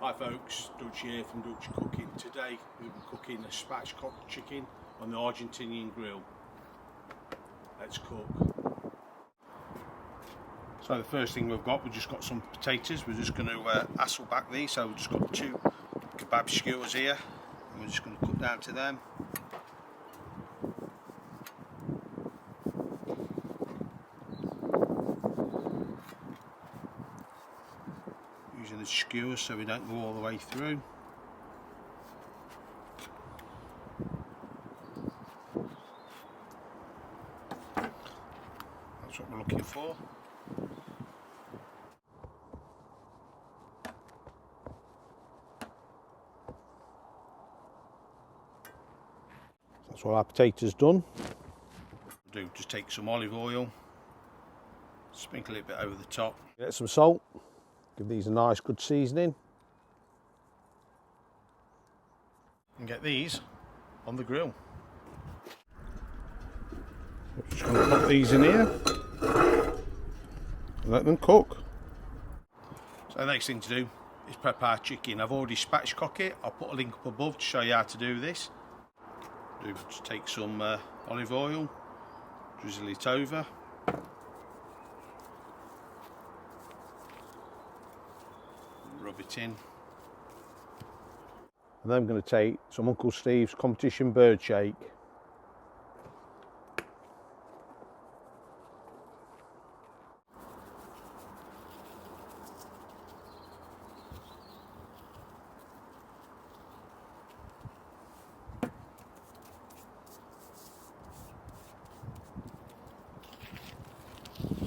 Hi folks, Dutch here from Dutch Cooking. Today we'll be cooking a Spatchcock Chicken on the Argentinian grill. Let's cook. So the first thing we've just got some potatoes. We're just going to assel back these. So we've just got 2 kebab skewers here and we're just going to cut down to them. Using the skewers so we don't go all the way through. That's what we're looking for. That's all our potatoes done. We'll do, just take some olive oil, sprinkle it a bit over the top. Get some salt. Give these a nice good seasoning and get these on the grill. I'm just going to put these in here and let them cook. So the next thing to do is prep our chicken. I've already spatchcocked it. I'll put a link up above to show you how to do this. Just take some olive oil, drizzle it over. Rub it in. And then I'm going to take some Uncle Steve's competition bird shake.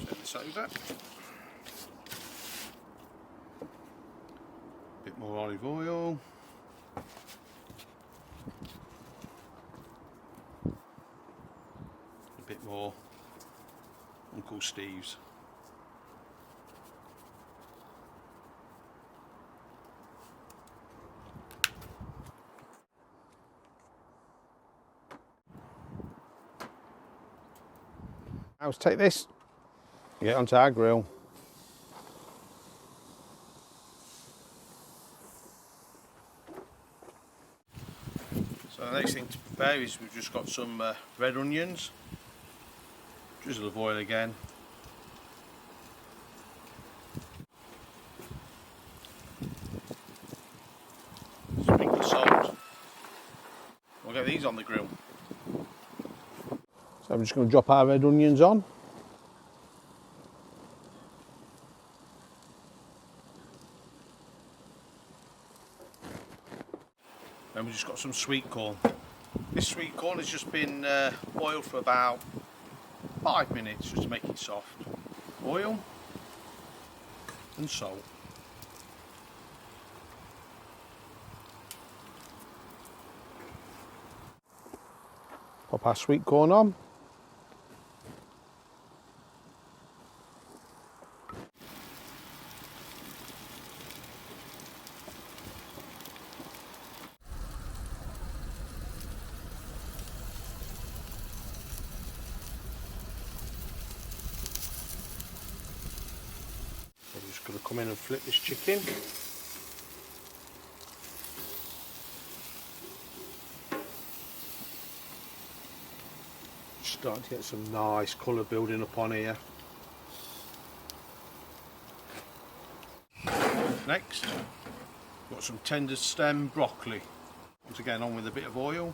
Turn this over. Bit more olive oil. A bit more Uncle Steve's. Now let's take this, get onto our grill. So the next thing to prepare is we've just got some red onions, drizzle of oil again, sprinkle of salt. We'll get these on the grill. So I'm just going to drop our red onions on. Then we've just got some sweet corn. This sweet corn has just been boiled for about 5 minutes just to make it soft. Oil and salt. Pop our sweet corn on. I'm just going to come in and flip this chicken. Starting to get some nice colour building up on here. Next, got some tender stem broccoli. Once again on with a bit of oil.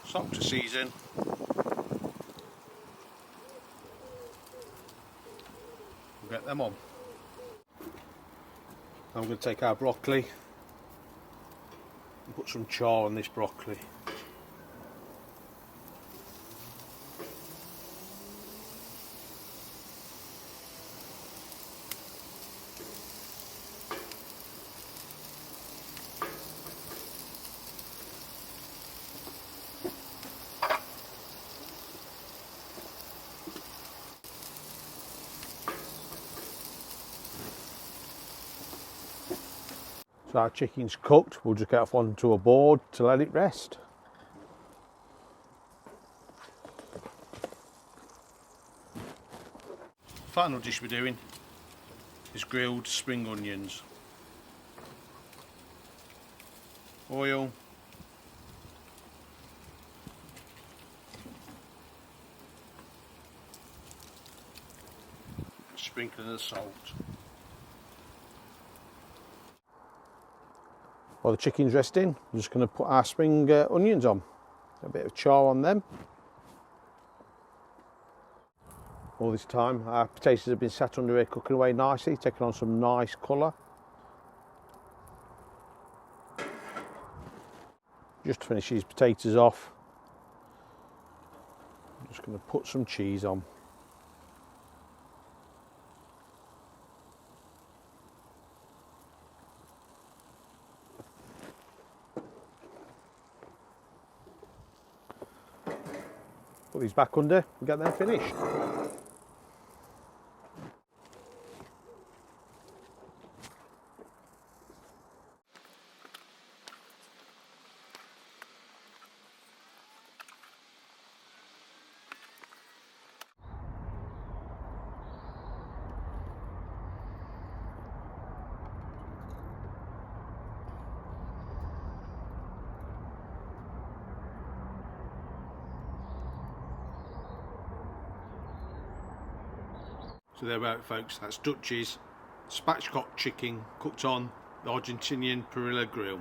Salt to season. We'll get them on. I'm going to take our broccoli and put some char on this broccoli. So our chicken's cooked, we'll just get off onto a board to let it rest. Final dish we're doing is grilled spring onions, oil, sprinkling of salt. While the chicken's resting, I'm just going to put our spring onions on. A bit of char on them. All this time our potatoes have been sat under here cooking away nicely, taking on some nice colour. Just to finish these potatoes off, I'm just going to put some cheese on. Put these back under and get them finished. So there we have it, folks. That's Dutch's Spatchcock Chicken cooked on the Argentinian Parrille Grill.